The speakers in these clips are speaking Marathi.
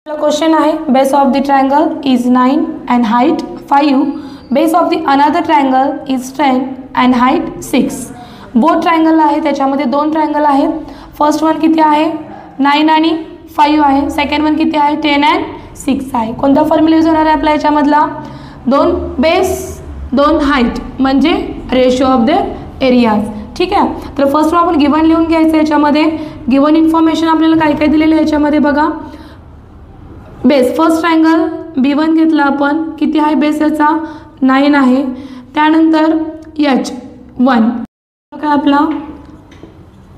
क्वेश्चन आहे base of the triangle is 9 and height 5. Base of the another triangle is 10 and height 6. Both triangle आहे, त्याच्यामध्ये दोन ट्रायंगल आहेत. फर्स्ट वन किती आहे 9 आणि 5 आहे. सेकंड वन किती आहे 10 and 6 आहे. कोणता फॉर्म्युला यूज होणार आहे आपल्या याच्यामधला? दोन बेस दोन हाईट म्हणजे रेशो ऑफ द एरियाज. ठीक आहे. तर फर्स्ट आपण गिवन लिहून घ्यायचं. याच्यामध्ये गिवन इन्फॉर्मेशन आपल्याला काय काय दिलेलं आहे याच्यामध्ये बघा. बेस फर्स्ट ट्रायंगल B1 घेतला आपण, किती आहे बेस याचा 9 आहे. त्यानंतर H1 काय आपला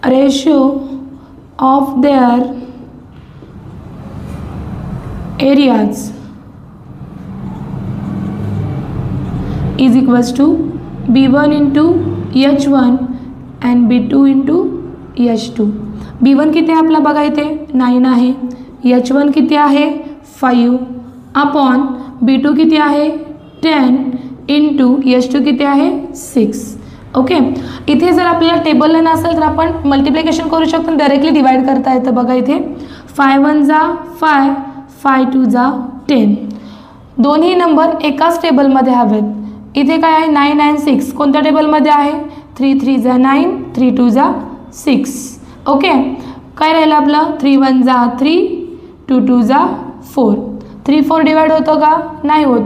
ratio of their areas is equals to B1 into H1 and B2 into H2. B1 किती आहे आपला बघा इथे 9 आहे. H1 किती आहे 5 अपॉन B2 किती आहे 10 इंटू H2 किती आहे 6. ओके. इथे जर आपल्याला टेबलला नसेल तर आपण मल्टिप्लिकेशन करू शकतो आणि डायरेक्टली डिवाइड करता येतं. बघा इथे 5 1 जा 5, 5 2 जा 10. दोन्ही नंबर एकाच टेबलमध्ये हवेत. इथे काय आहे 9 and 6 कोणत्या टेबलमध्ये आहे 3 3 जा 9, 3 2 जा 6. ओके. काय राहिलं आपलं 3 1 जा 3, 2 2 जा 4. 3 4 डिवाइड होतं का? नाही होत.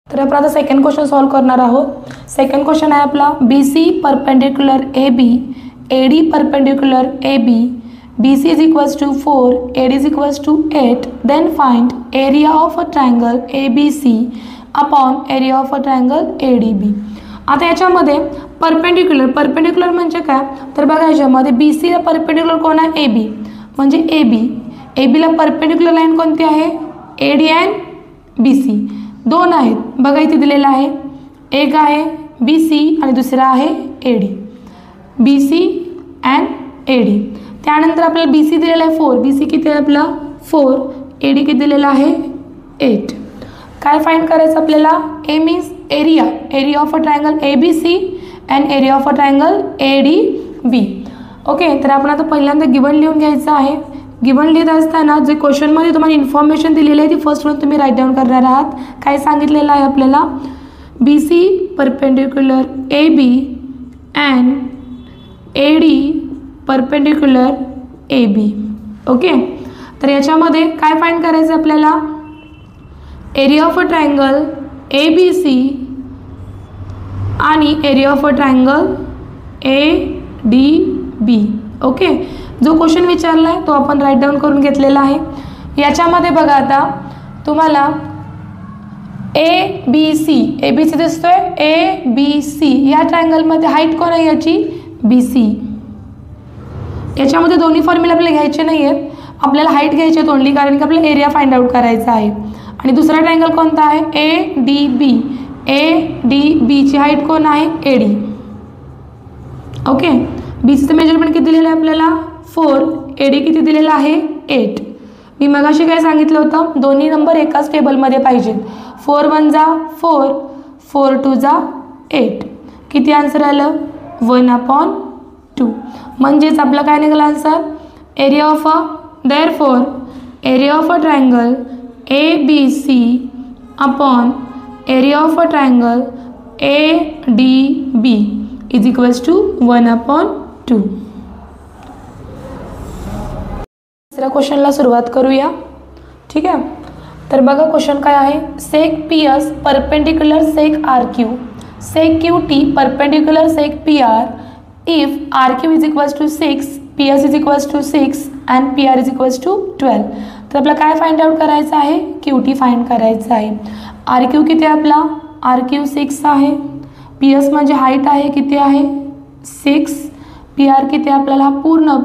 तर आपण आता सेकंड क्वेश्चन सॉल्व करणार आहोत. सेकंड क्वेश्चन आहे आपला BC perpendicular AB, AD perpendicular AB, BC is equals to 4, AD is equals to 8. Then find area of a triangle ABC upon area of a triangle ADB. आता याच्यामध्ये परपेंडिक्युलर म्हणजे काय? तर बघा याच्यामध्ये BC ला परपेंडिक्युलर कोण आहे AB म्हणजे AB ला परपेंडिक्युलर लाईन कोणती आहे AD and BC. दोन आहेत बघा इथे दिलेला आहे. एक आहे BC आणि दुसरा आहे AD. BC and AD. त्यानंतर आपल्याला BC दिलेला आहे 4. BC किती आहे आपला 4, AD किती दिलेला आहे 8. काय फाइंड करायचं आपल्याला? A means area of a triangle ABC and area of a triangle ADB. Okay. तर आपण आता पहिल्यांदा गिवन लिहून घ्यायचं आहे. गिवन लिहित असताना जे क्वेश्चनमध्ये तुम्हाला इन्फॉर्मेशन दिलेली आहे ती फर्स्ट वन तुम्ही राईट डाऊन करणार आहात. काय सांगितलेलं आहे आपल्याला? BC perpendicular AB and AD perpendicular AB. Okay. तर याच्यामध्ये काय फाइंड करायचं आपल्याला? Area of a triangle ABC आणि area of a triangle ADB. Okay. जो क्वेश्चन विचारला आहे तो आपण राईट डाऊन करून घेतलेला आहे. याच्यामध्ये बघा आता तुम्हाला ABC दिसतोय. ABC या ट्रायंगलमध्ये हाईट कोण आहे याची BC. याच्यामध्ये दोन्ही फॉर्म्युला आपल्याला घ्यायचे नाही आहेत, आपल्याला हाईट घ्यायचे आहेत ओनली, कारण की आपल्याला एरिया फाइंड आउट करायचा आहे. आणि दुसरा ट्रायंगल कोणता आहे ADB. ADBची हाईट कोण आहे AD. ओके. BCचं मेजरमेंट किती दिलेलं आहे आपल्याला 4, AD किती दिलेलं आहे 8. मी मगाशी काय सांगितलं होतं दोन्ही नंबर एकाच टेबलमध्ये पाहिजेत. 4 1 जा 4, 4 2 जा 8. किती आन्सर आलं 1/2. म्हणजेच आपलं काय निघालं answer? Area of a therefore area of a triangle ABC upon area of a triangle ADB is equals to 1/2. दुसऱ्या क्वेश्चनला सुरुवात करूया. ठीक आहे. तर बघा क्वेश्चन काय आहे. Seg PS perpendicular seg RQ, seg QT perpendicular seg PR if RQ is equals to 6, PS is equals to 6 and PR is equals to 12. तर आपल्याला काय फाइंड आउट करायचं आहे? QT फाइंड करायचं आहे. RQ किती आहे आपला? RQ 6 आहे. PS म्हणजे हाईट आहे किती आहे 6. PR किती आहे आपल्याला? पूर्ण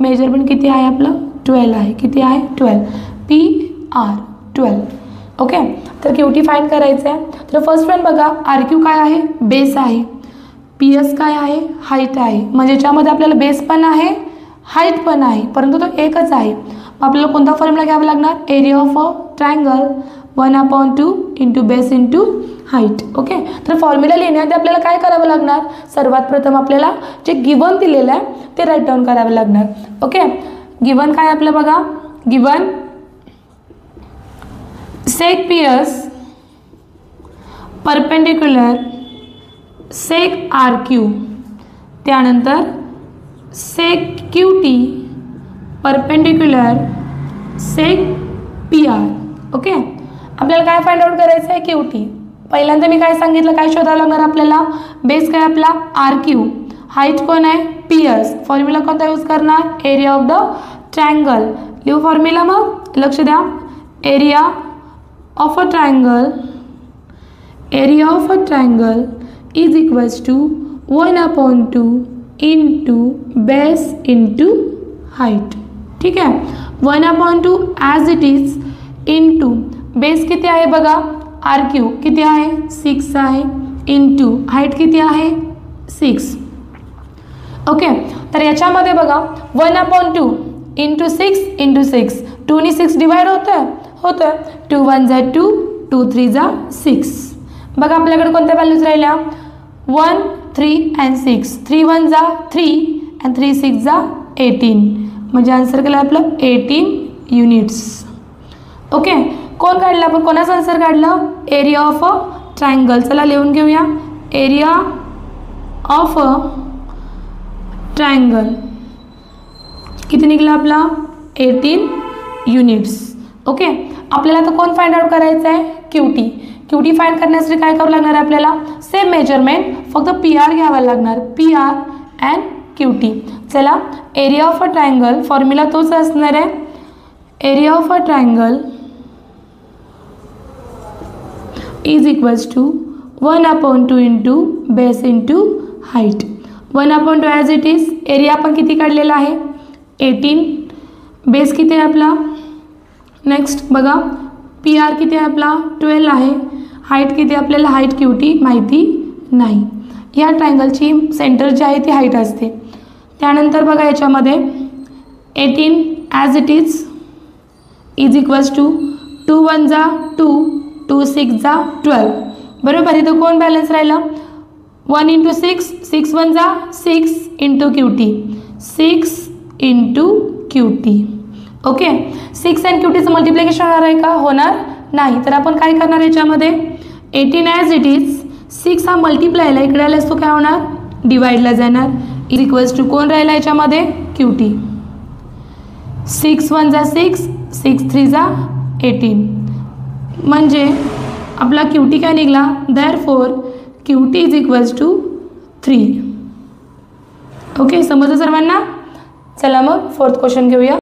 मेजरमेंट किती आहे आपलं 12 आहे. किती आहे 12. PR 12. ओके. तर QT फाइंड करायचं आहे. तर फर्स्ट वन बघा RQ काय आहे बेस आहे. PS काय आहे हाईट आहे. म्हणजे याच्यामध्ये आपल्याला बेस पण आहे हाईट पण आहे, परंतु तो एकच आहे. आपल्याला कोणता फॉर्म्युला घ्यावा लागणार? Area of a triangle 1/2 into base into height. Okay. तर फॉर्म्युला लिहिण्याआधी आपल्याला काय करावं लागणार? सर्वात प्रथम आपल्याला जे गिवन दिलेलं आहे ते राईट डाऊन करावं लागणार. ओके. गिवन काय आपलं बघा, गिवन सेक पीएस परपेंडिक्युलर सेक आर क्यू, त्यानंतर सेक क्यू टी परपेंडिक्युलर सेक पी आर. ओके, आपल्याला काय फाइंड आउट करायचं आहे? Q T. पहिल्यांदा मी काय सांगितलं, काय शोधावं लागणार आपल्याला? बेस काय आपला? R Q. हाईट कोण आहे? P S. फॉर्म्युला कोणता यूज करणार? Area of the triangle. लिहू फॉर्म्युला मग, लक्ष द्या. Area of a triangle, area of a triangle is equals to 1/2 into base into height. ठीक आहे, 1/2 as it is into base किती आहे बघा, आर क्यू किती आहे? 6 आहे, इंटू हाईट किती आहे? 6. ओके, तर याच्यामध्ये बघा 1/2 इंटू 6 इंटू 6, 2 ने 6 डिवाइड होतं. 2 1 जा 2, 2 3 जा 6. बघा आपल्याकडे कोणत्या व्हॅल्यूज राहिल्या? 1 3 अँड 6. 3 1 जा 3 अँड 3 6 जा 18. म्हणजे आन्सर केलं आपलं 18 युनिट्स. ओके, कोण काढलं आपण? कोणाचं आन्सर काढलं? Area of a triangle. चला लिहून घेऊया. एरिया ऑफ अ ट्रायंगल किती निघला आपला? 18 युनिट्स. ओके, आपल्याला आता कोण फाइंड आउट करायचं आहे? Q T. Q T find करण्यासाठी काय करावं लागणार आहे आपल्याला? सेम मेजरमेंट, फक्त पी आर घ्यावा लागणार. P R and Q T. चला, area of a triangle formula तोच असणार आहे. Area of a triangle is equals to 1/2 into base into height. 1/2 as it is. Area आपण किती काढलेला आहे? 18. बेस किती आहे आपला? नेक्स्ट बघा, पी आर किती आहे आपला? 12 आहे. हाईट किती आपल्याला? हाईट क्यू टी माहिती नाही. या ट्रायंगलची सेंटर जी आहे ती हाईट असते. त्यानंतर बघा याच्यामध्ये 18 as it is equals to 2 1 जा 2, 2 6 जा 12. बरोबर, इथं कोण बॅलन्स राहिलं? 1 इंटू 6, 6 1 जा 6 into Q T, 6 into Q T. Okay, 6 and Q टीचं मल्टिप्लिकेशन होणार आहे का? होणार नाही. तर आपण काय करणार याच्यामध्ये? 18 ॲज इट इज 6 हा मल्टिप्लायला इकडे आल्यास तो काय होणार? डिवाइडला जाणार. इज इक्वल्स टू कोण राहिला याच्यामध्ये? Q T. 6 1 जा 6, 6 3 जा 18. म्हणजे आपला क्यू टी काय निघला? Therefore Q T is equals to 3. Okay, समजलं सर्वांना? चला मग 4th क्वेश्चन घेऊया.